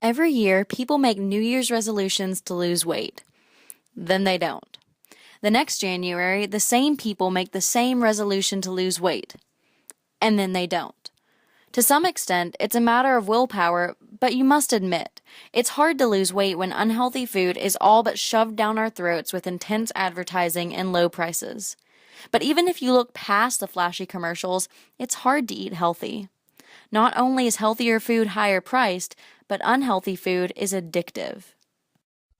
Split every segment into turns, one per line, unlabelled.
Every year, people make New Year's resolutions to lose weight. Then they don't. The next January, the same people make the same resolution to lose weight. And then they don't. To some extent, it's a matter of willpower, but you must admit, it's hard to lose weight when unhealthy food is all but shoved down our throats with intense advertising and low prices. But even if you look past the flashy commercials, it's hard to eat healthy. Not only is healthier food higher priced, but unhealthy food is addictive.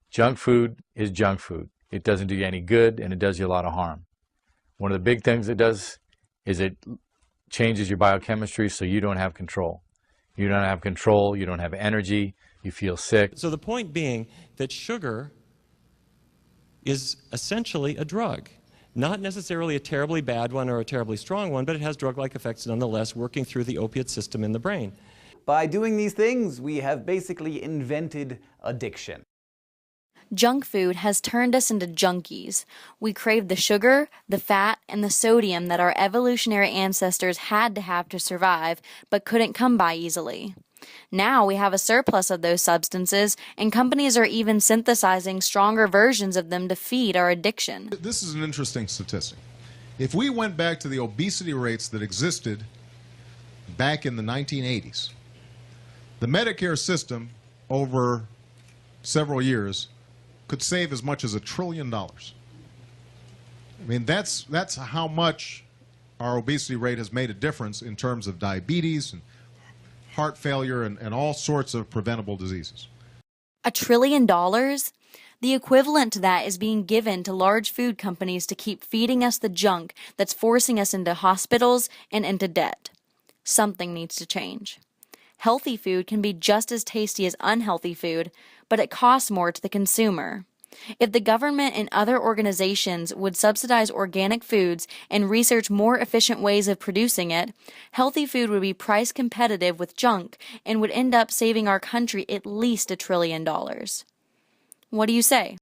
Junk food is junk food. It doesn't do you any good, and it does you a lot of harm. One of the big things it does is it changes your biochemistry so you don't have control. You don't have control, you don't have energy, you feel sick.
So the point being that sugar is essentially a drug. Not necessarily a terribly bad one or a terribly strong one, but it has drug-like effects nonetheless, working through the opiate system in the brain.
By doing these things, we have basically invented addiction.
Junk food has turned us into junkies. We crave the sugar, the fat, and the sodium that our evolutionary ancestors had to have to survive, but couldn't come by easily. Now we have a surplus of those substances, and companies are even synthesizing stronger versions of them to feed our addiction.
This is an interesting statistic. If we went back to the obesity rates that existed back in the 1980s, the Medicare system over several years could save as much as $1 trillion. I mean, that's how much our obesity rate has made a difference in terms of diabetes and heart failure and all sorts of preventable diseases.
$1 trillion? The equivalent to that is being given to large food companies to keep feeding us the junk that's forcing us into hospitals and into debt. Something needs to change. Healthy food can be just as tasty as unhealthy food, but it costs more to the consumer. If the government and other organizations would subsidize organic foods and research more efficient ways of producing it, healthy food would be price competitive with junk and would end up saving our country at least $1 trillion. What do you say?